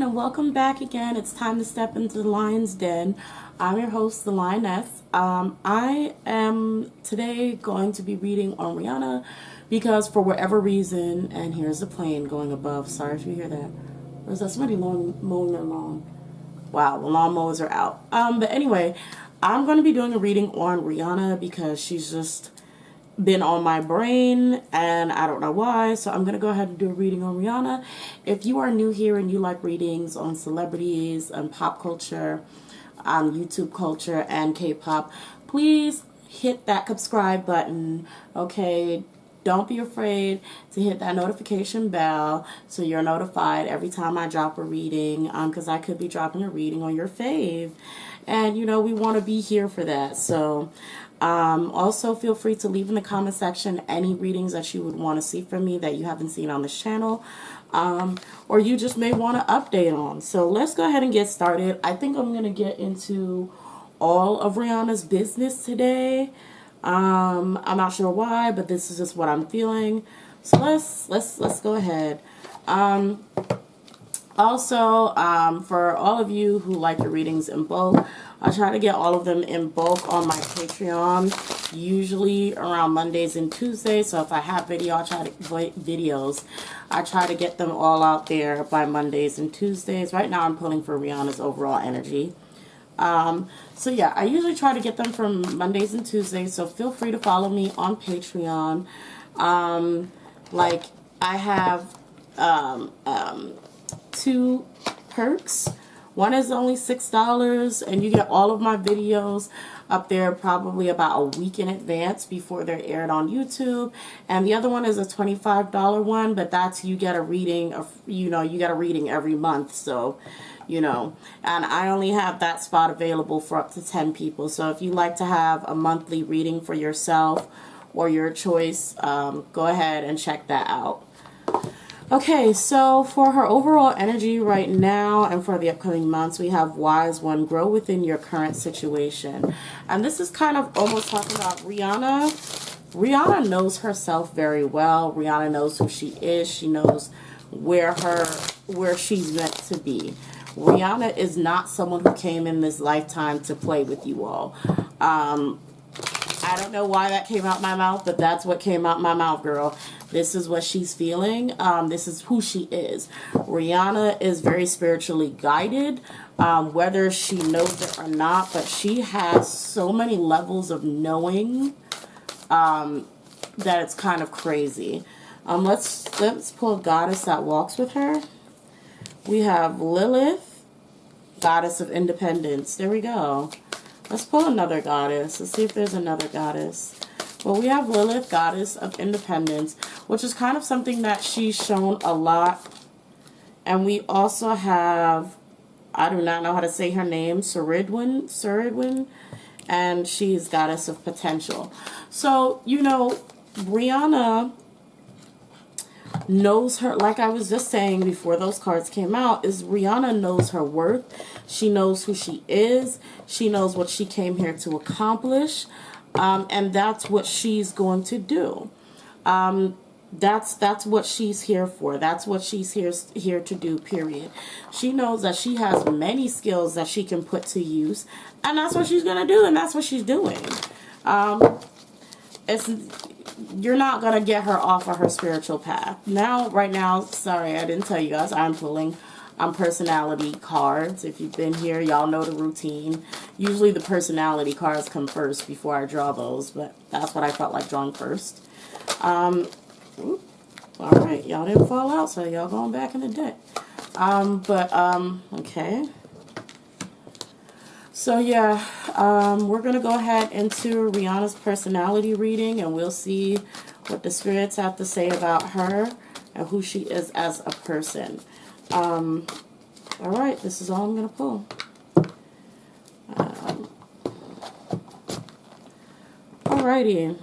everyone, and welcome back again. It's time to step into the lion's den. I'm your host, the Lioness. I am today going to be reading on Rihanna because for whatever reason, and here's the plane going above. Sorry if you hear that. Or is that somebody mowing their lawn? Wow, the lawnmowers are out. But anyway, I'm going to be doing a reading on Rihanna because she's just been on my brain and I don't know why, so I'm gonna go ahead and do a reading on Rihanna. If you are new here and you like readings on celebrities and pop culture, YouTube culture and K-pop, please hit that subscribe button. Okay, don't be afraid to hit that notification bell so you're notified every time I drop a reading, because I could be dropping a reading on your fave, and you know we want to be here for that. So also feel free to leave in the comment section any readings that you would want to see from me that you haven't seen on this channel, or you just may want to update on. So let's go ahead and get started. I think I'm going to get into all of Rihanna's business today. I'm not sure why, but this is just what I'm feeling. So let's go ahead. Also, for all of you who like your readings in bulk, I try to get all of them in bulk on my Patreon, usually around Mondays and Tuesdays. So if I have videos, I try to get them all out there by Mondays and Tuesdays. Right now I'm pulling for Rihanna's overall energy. So yeah, I usually try to get them from Mondays and Tuesdays, so feel free to follow me on Patreon. Like I have, two perks. One is only $6 and you get all of my videos up there probably about a week in advance before they're aired on YouTube. And the other one is a $25 one, but that's you get a reading of, you get a reading every month. So, and I only have that spot available for up to 10 people. So if you like to have a monthly reading for yourself or your choice, go ahead and check that out. Okay, so for her overall energy right now and for the upcoming months, we have Wise One, grow within your current situation. And this is kind of almost talking about Rihanna. Rihanna knows herself very well. Rihanna knows who she is. She knows where she's meant to be. Rihanna is not someone who came in this lifetime to play with you all. I don't know why that came out my mouth, but that's what came out my mouth, girl. This is what she's feeling. This is who she is. Rihanna is very spiritually guided, whether she knows it or not, but she has so many levels of knowing that it's kind of crazy. Let's pull a goddess that walks with her. We have Lilith, goddess of independence. There we go. Let's pull another goddess. Let's see if there's another goddess. Well, we have Lilith, goddess of independence, which is kind of something that she's shown a lot. And we also have, I do not know how to say her name, Suridwin, and she's goddess of potential. So, Rihanna knows her, like I was just saying before those cards came out, is Rihanna knows her worth. She knows who she is. She knows what she came here to accomplish. And that's what she's going to do. That's what she's here for. That's what she's here to do, period. She knows that she has many skills that she can put to use, and that's what she's going to do, and that's what she's doing. You're not going to get her off of her spiritual path. Right now, sorry, I didn't tell you guys, I'm pulling personality cards. If you've been here, y'all know the routine. Usually the personality cards come first before I draw those, but that's what I felt like drawing first. Alright, y'all didn't fall out, so y'all going back in the deck. Okay. So yeah, we're going to go ahead into Rihanna's personality reading, and we'll see what the spirits have to say about her and who she is as a person. Alright, this is all I'm going to pull. Alrighty.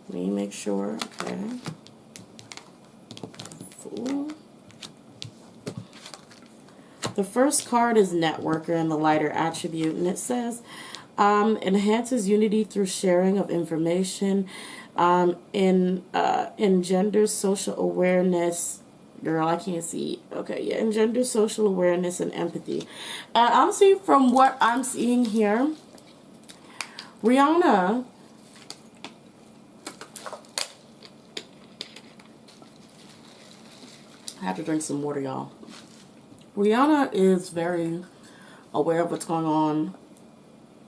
Let me make sure. Okay. Fool. The first card is Networker in the lighter attribute, and it says, enhances unity through sharing of information, engenders social awareness Girl, I can't see. Okay, yeah, engender social awareness and empathy. And honestly, from what I'm seeing here, Rihanna, I have to drink some water, y'all. Rihanna is very aware of what's going on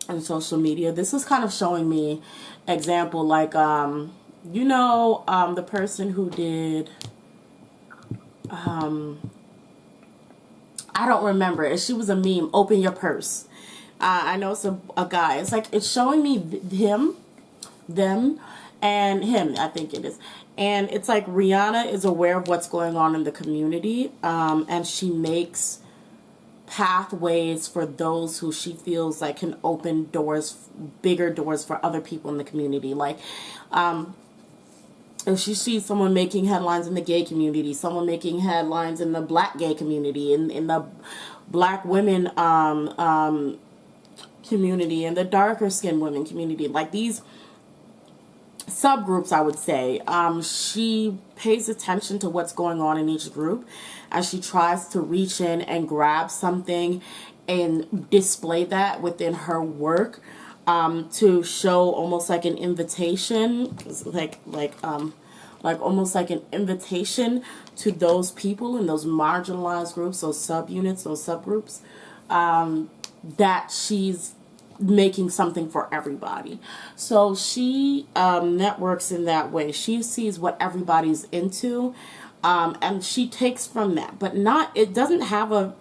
in social media. This is kind of showing me example, like, you know, the person who did, I don't remember. She was a meme. Open your purse. I know it's a guy. It's like it's showing me him, them, and him. I think it is. And it's like Rihanna is aware of what's going on in the community, and she makes pathways for those who she feels like can open doors, bigger doors for other people in the community. Like, if she sees someone making headlines in the gay community, someone making headlines in the black gay community, in the black women community, and the darker skinned women community, like these subgroups, I would say, she pays attention to what's going on in each group, and she tries to reach in and grab something and display that within her work, to show almost like an invitation, like almost like an invitation to those people in those marginalized groups, those subunits, those subgroups, that she's making something for everybody. So she networks in that way. She sees what everybody's into, and she takes from that, but not, it doesn't have a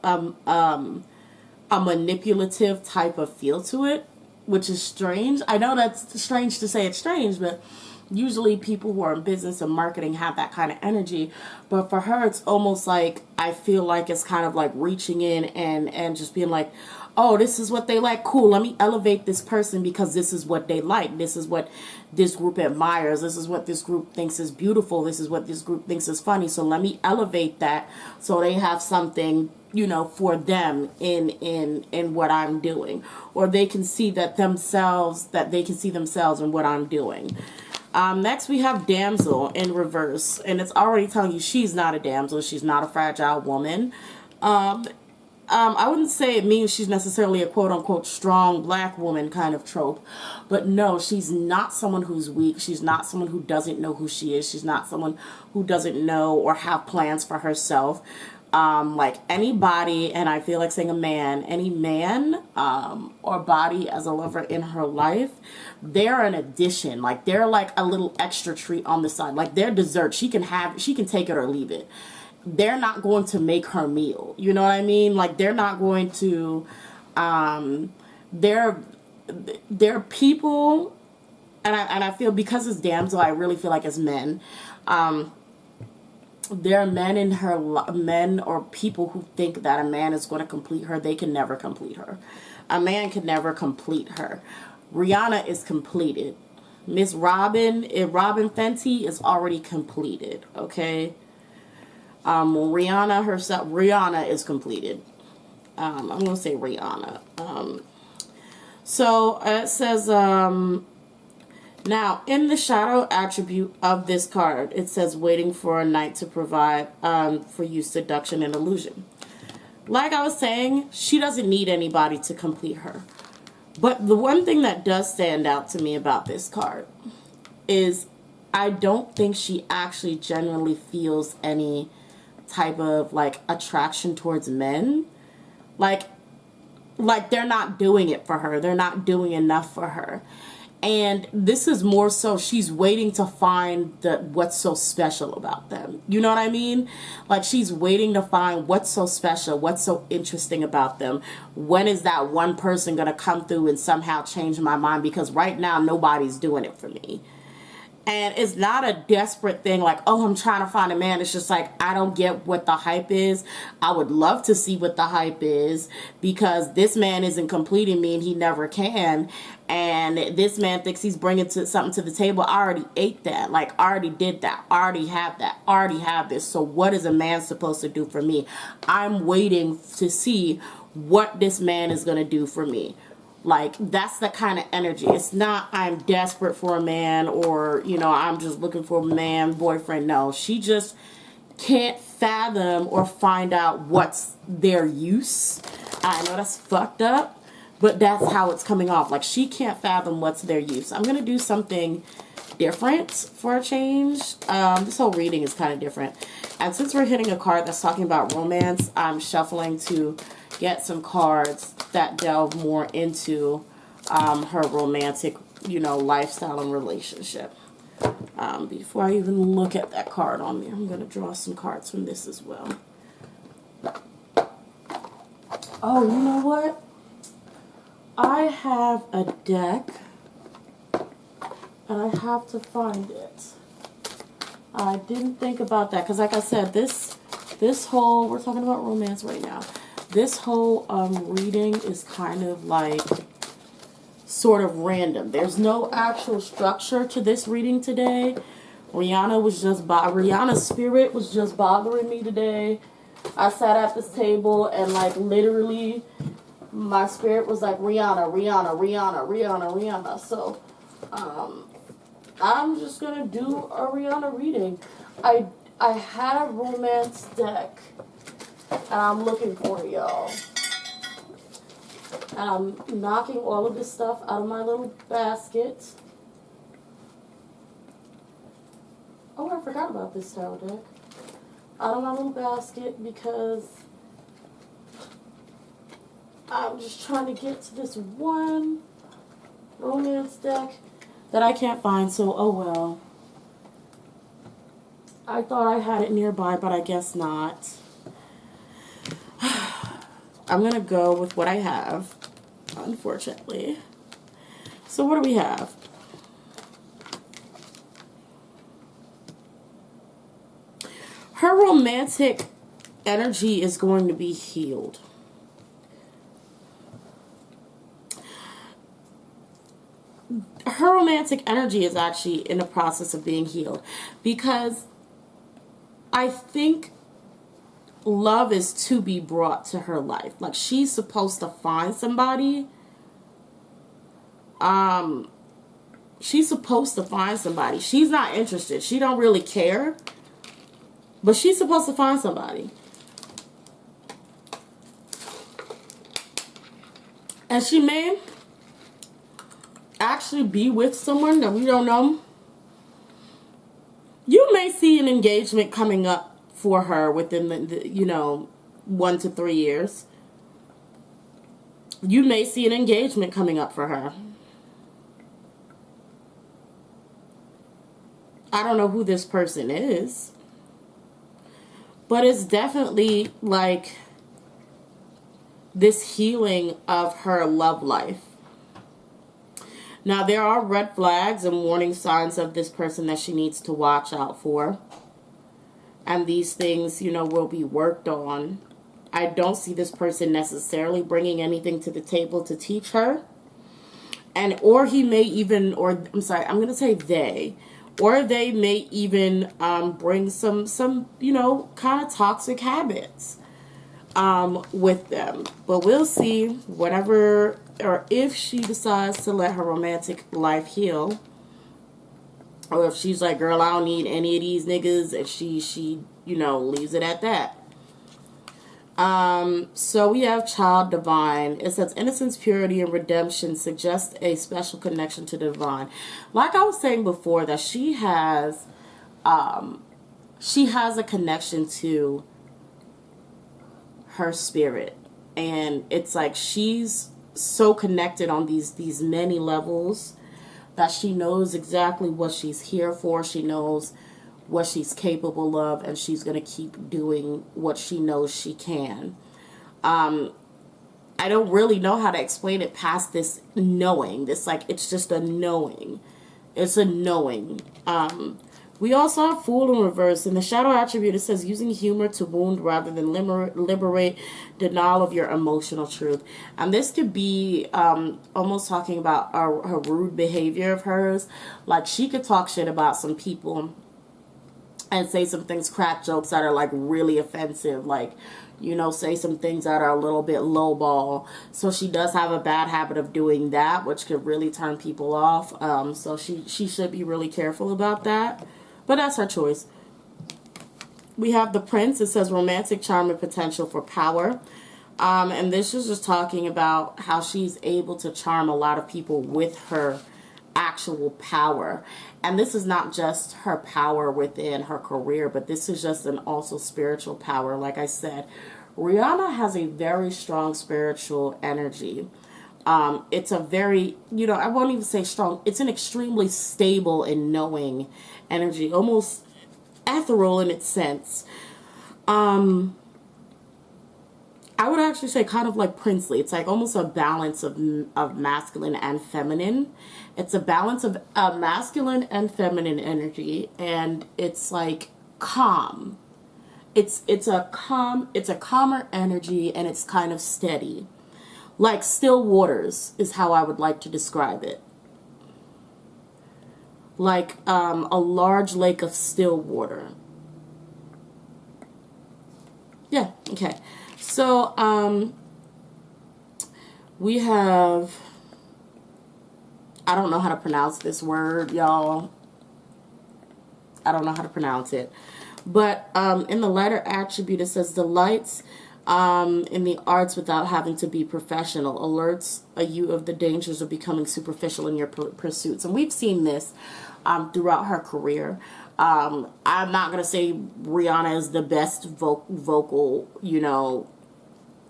manipulative type of feel to it, which is strange. I know that's strange to say it's strange, but usually people who are in business and marketing have that kind of energy. But for her, it's almost like, I feel like it's kind of like reaching in and just being like, oh, this is what they like. Cool. Let me elevate this person because this is what they like. This is what this group admires. This is what this group thinks is beautiful. This is what this group thinks is funny. So let me elevate that so they have something, you know, for them in what I'm doing, or they can see that themselves, that they can see themselves in what I'm doing. Next we have damsel in reverse, and it's already telling you she's not a damsel. She's not a fragile woman. I wouldn't say it means she's necessarily a quote-unquote strong black woman kind of trope. But no, she's not someone who's weak. She's not someone who doesn't know who she is. She's not someone who doesn't know or have plans for herself. Like anybody, and I feel like saying a man, any man or body as a lover in her life, they're an addition. Like they're like a little extra treat on the side. Like they're dessert. She can take it or leave it. They're not going to make her meal. You know what I mean? Like they're not going to, they're people, and I feel because it's damsel, I really feel like it's men. There are men or people who think that a man is going to complete her. They can never complete her. A man can never complete her. Rihanna is completed. Miss Robin Fenty is already completed. Okay. Rihanna is completed. I'm going to say Rihanna. So it says, now in the shadow attribute of this card, it says waiting for a knight to provide, for you seduction and illusion. Like I was saying, she doesn't need anybody to complete her. But the one thing that does stand out to me about this card is I don't think she actually genuinely feels any type of like attraction towards men. Like they're not doing it for her. They're not doing enough for her. And this is more so she's waiting to find what's so special about them. You know what I mean? Like she's waiting to find what's so special, what's so interesting about them. When is that one person going to come through and somehow change my mind? Because right now nobody's doing it for me. And it's not a desperate thing like, oh, I'm trying to find a man. It's just like, I don't get what the hype is. I would love to see what the hype is because this man isn't completing me and he never can. And this man thinks he's bringing something to the table. I already ate that. Like, I already did that. I already have that. I already have this. So what is a man supposed to do for me? I'm waiting to see what this man is going to do for me. Like, that's the kind of energy. It's not, I'm desperate for a man or, you know, I'm just looking for a man, boyfriend. No, she just can't fathom or find out what's their use. I know that's fucked up, but that's how it's coming off. Like, she can't fathom what's their use. I'm going to do something different for a change. This whole reading is kind of different. And since we're hitting a card that's talking about romance, I'm shuffling to get some cards that delve more into her romantic, you know, lifestyle and relationship. Before I even look at that card on me, I'm going to draw some cards from this as well. Oh, you know what? I have a deck, and I have to find it. I didn't think about that, because like I said, this whole, we're talking about romance right now. This whole reading is kind of like sort of random. There's no actual structure to this reading today. Rihanna's spirit was just bothering me today. I sat at this table and like literally my spirit was like Rihanna, Rihanna, Rihanna, Rihanna, Rihanna. So I'm just gonna do a Rihanna reading. I had a romance deck and I'm looking for it, y'all. And I'm knocking all of this stuff out of my little basket. Oh, I forgot about this tarot deck. Out of my little basket because I'm just trying to get to this one romance deck that I can't find, so oh well. I thought I had it nearby, but I guess not. I'm going to go with what I have, unfortunately. So what do we have? Her romantic energy is going to be healed. Her romantic energy is actually in the process of being healed, because I think love is to be brought to her life. Like, she's supposed to find somebody. She's supposed to find somebody. She's not interested. She don't really care. But she's supposed to find somebody. And she may actually be with someone that we don't know. You may see an engagement coming up for her within the 1 to 3 years. You may see an engagement coming up for her. I don't know who this person is. But it's definitely like this healing of her love life. Now, there are red flags and warning signs of this person that she needs to watch out for. And these things, will be worked on. I don't see this person necessarily bringing anything to the table to teach her. I'm going to say they. Or they may even bring some kind of toxic habits with them. But we'll see whatever, or if she decides to let her romantic life heal. Or if she's like, girl, I don't need any of these niggas. If she leaves it at that. So we have child divine. It says innocence, purity, and redemption suggest a special connection to the divine. Like I was saying before, that she has a connection to her spirit, and it's like she's so connected on these many levels that she knows exactly what she's here for. She knows what she's capable of, and she's going to keep doing what she knows she can. I don't really know how to explain it past this knowing. It's just a knowing. It's a knowing. We also have Fool in reverse. In the shadow attribute, it says using humor to wound rather than liberate, denial of your emotional truth. And this could be almost talking about her rude behavior of hers. Like, she could talk shit about some people and say some things, crack jokes that are like really offensive, like, say some things that are a little bit lowball. So she does have a bad habit of doing that, which could really turn people off. So she should be really careful about that. But that's her choice. We have the Prince. It says romantic charm and potential for power. And this is just talking about how she's able to charm a lot of people with her actual power. And this is not just her power within her career, but this is just an also spiritual power. Like I said, Rihanna has a very strong spiritual energy. It's a very, I won't even say strong. It's an extremely stable and knowing energy, almost ethereal in its sense. I would actually say kind of like princely. It's like almost a balance of masculine and feminine. It's a balance of masculine and feminine energy, and it's like calm. It's a calmer energy, and it's kind of steady. Like still waters is how I would like to describe it. Like a large lake of still water. Yeah, okay. So, we have, I don't know how to pronounce this word, y'all. I don't know how to pronounce it. But in the letter attribute, it says delights in the arts without having to be professional, alerts you of the dangers of becoming superficial in your pursuits. And we've seen this throughout her career. I'm not going to say Rihanna is the best vocal,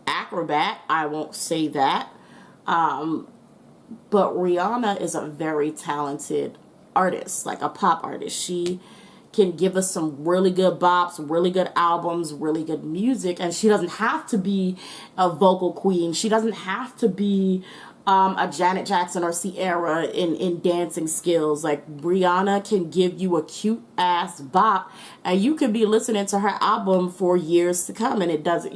acrobat. I won't say that. But Rihanna is a very talented artist, like a pop artist. She can give us some really good bops, really good albums, really good music, and she doesn't have to be a vocal queen. She doesn't have to be a Janet Jackson or Ciara in dancing skills. Like Rihanna can give you a cute ass bop, and you could be listening to her album for years to come, and it doesn't,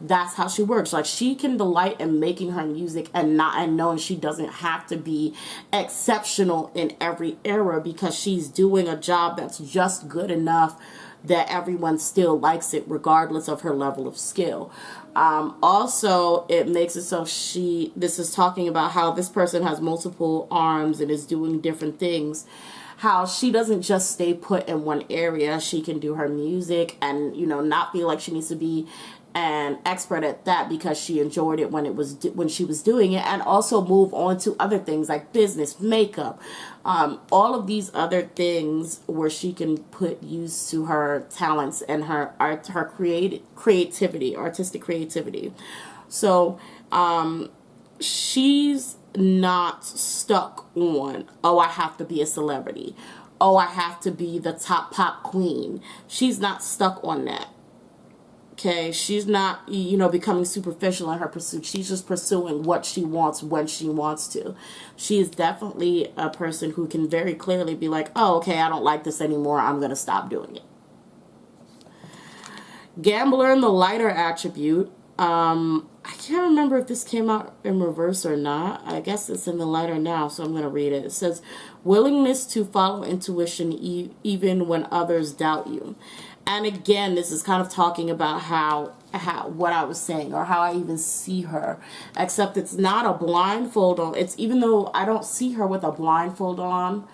that's how she works. Like she can delight in making her music and knowing she doesn't have to be exceptional in every era, because she's doing a job that's just good enough that everyone still likes it regardless of her level of skill. Also, it makes it so this is talking about how this person has multiple arms and is doing different things. How she doesn't just stay put in one area. She can do her music and, not feel like she needs to be an expert at that because she enjoyed it when she was doing it, and also move on to other things like business, makeup, all of these other things where she can put use to her talents and her art, her creativity, artistic creativity. So she's not stuck on, oh, I have to be a celebrity, oh, I have to be the top pop queen. She's not stuck on that. Okay, she's not, becoming superficial in her pursuit. She's just pursuing what she wants when she wants to. She is definitely a person who can very clearly be like, oh, okay, I don't like this anymore. I'm going to stop doing it. Gambler in the lighter attribute. I can't remember if this came out in reverse or not. I guess it's in the lighter now, so I'm going to read it. It says, willingness to follow intuition even when others doubt you. And again, this is kind of talking about how what I was saying, or how I even see her, except it's not a blindfold on. It's, even though I don't see her with a blindfold on,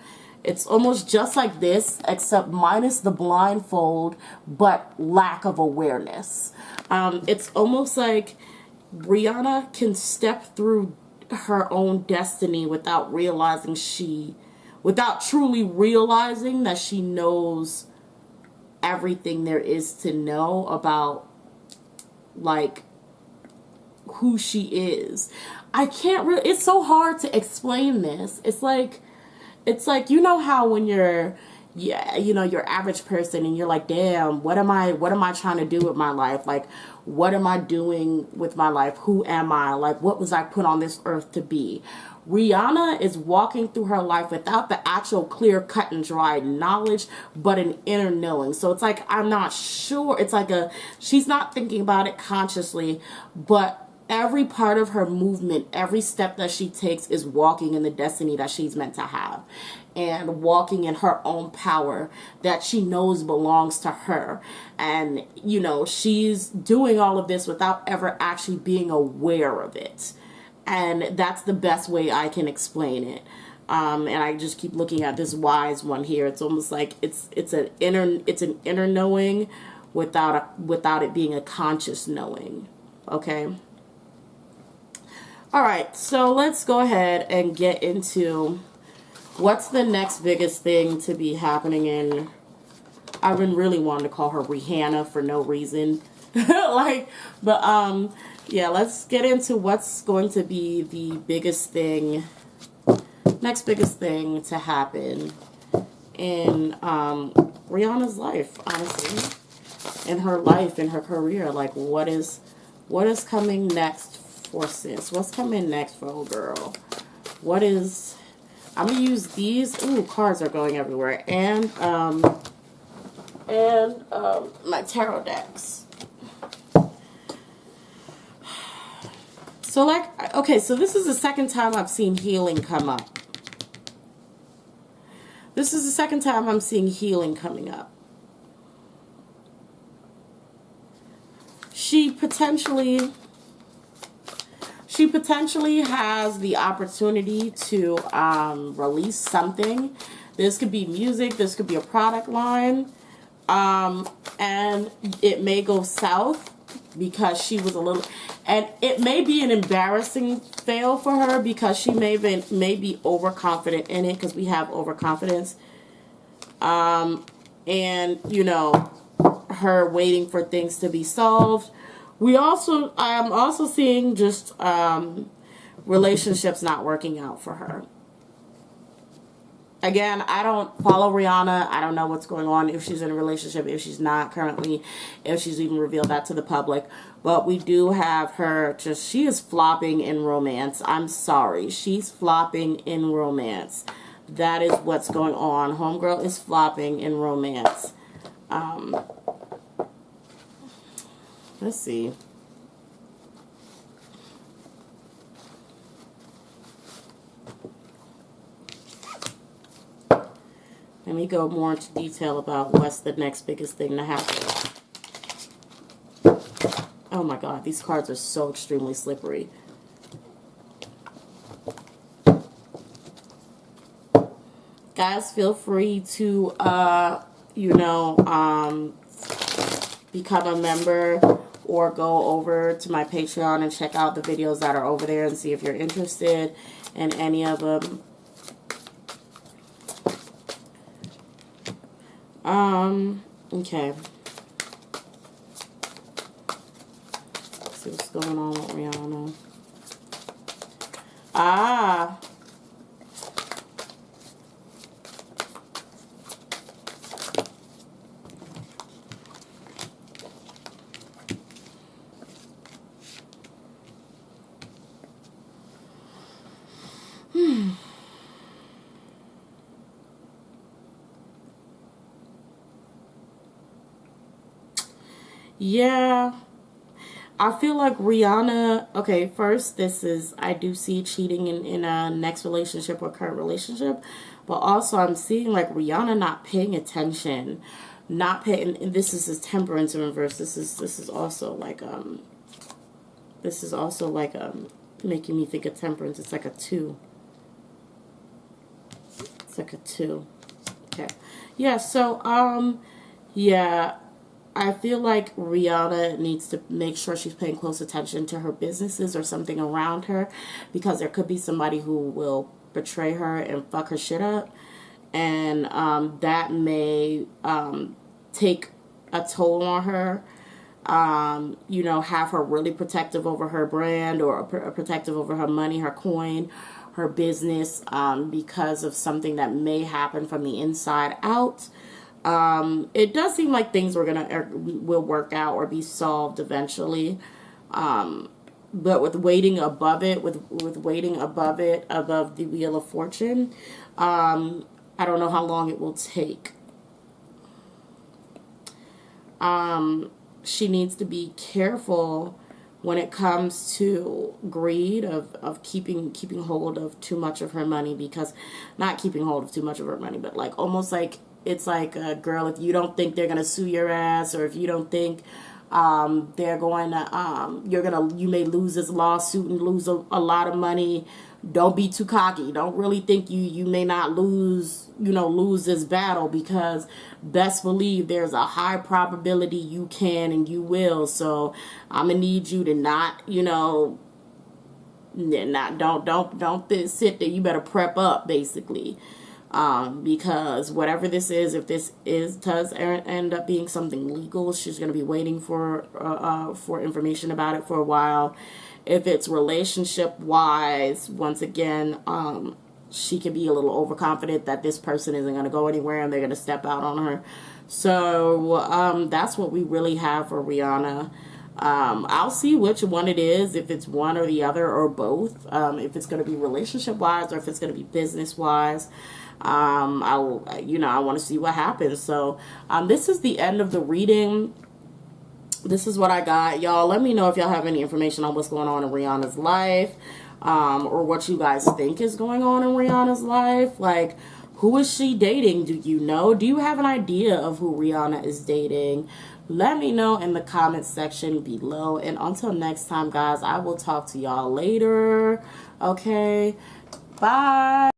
it's almost just like this, except minus the blindfold, but lack of awareness. It's almost like Rihanna can step through her own destiny without truly realizing that she knows everything there is to know about, like, who she is. I can't really, it's so hard to explain this. It's like, how when you're your average person and you're like, damn, what am I trying to do with my life? Like, what am I doing with my life? Who am I? Like, what was I put on this earth to be? Rihanna is walking through her life without the actual clear cut and dry knowledge, but an inner knowing. So it's like, I'm not sure. It's like she's not thinking about it consciously, but every part of her movement, every step that she takes is walking in the destiny that she's meant to have, and walking in her own power that she knows belongs to her. And, she's doing all of this without ever actually being aware of it. And that's the best way I can explain it. And I just keep looking at this wise one here. It's almost like it's an inner knowing without it being a conscious knowing. Okay. All right, so let's go ahead and get into what's the next biggest thing to be happening in. I've been really wanting to call her Rihanna for no reason. Yeah, let's get into what's going to be the biggest thing, next biggest thing to happen in Rihanna's life, honestly. In her life, in her career. Like, what is coming next for sis? What's coming next for old girl? What is... I'm going to use these... Ooh, cards are going everywhere. And my tarot decks. So, like... Okay, so this is the second time I've seen healing come up. This is the second time I'm seeing healing coming up. She potentially has the opportunity to release something. This could be music. This could be a product line. And it may go south because she was a little... And it may be an embarrassing fail for her because she may be overconfident in it, because we have overconfidence. And, you know, her waiting for things to be solved. I'm also seeing just relationships not working out for her. Again, I don't follow Rihanna. I don't know what's going on, if she's in a relationship, if she's not currently, if she's even revealed that to the public. But we do have her she is flopping in romance. I'm sorry. She's flopping in romance. That is what's going on. Homegirl is flopping in romance. Let's see. Let me go more into detail about what's the next biggest thing to happen. Oh my God, these cards are so extremely slippery. Guys, feel free to, become a member or go over to my Patreon and check out the videos that are over there and see if you're interested in any of them. Okay. Let's see what's going on with Rihanna. Ah. Yeah, I feel like Rihanna, okay, first, I do see cheating in a next relationship or current relationship, but also I'm seeing like Rihanna not paying attention, and this is his temperance in reverse. This is also like, making me think of temperance. It's like a 2. It's like a 2. Okay. Yeah, so, yeah, I feel like Rihanna needs to make sure she's paying close attention to her businesses or something around her, because there could be somebody who will betray her and fuck her shit up, and that may take a toll on her. Have her really protective over her brand, or protective over her money, her coin, her business, because of something that may happen from the inside out. It does seem like things will work out or be solved eventually. But with waiting above it, above the Wheel of Fortune, I don't know how long it will take. She needs to be careful when it comes to greed of keeping hold of too much of her money, because not keeping hold of too much of her money, but like almost like, it's like, girl, if you don't think they're going to sue your ass, or if you don't think They're going to, you may lose this lawsuit and lose a lot of money. Don't be too cocky. Don't really think you may not lose this battle, because best believe there's a high probability you can and you will. So I'm gonna need you to not, don't sit there. You better prep up, basically. Because whatever this is, if this does end up being something legal, she's going to be waiting for information about it for a while. If it's relationship wise, once again, she could be a little overconfident that this person isn't going to go anywhere and they're going to step out on her. So that's what we really have for Rihanna. I'll see which one it is, if it's one or the other or both, if it's going to be relationship wise or if it's going to be business wise. I want to see what happens. So this is the end of the reading. This is what I got, y'all. Let me know if y'all have any information on what's going on in Rihanna's life, or what you guys think is going on in Rihanna's life. Like, who is she dating? Do you know? Do you have an idea of who Rihanna is dating? Let me know in the comments section below. And until next time, guys, I will talk to y'all later. Okay, bye.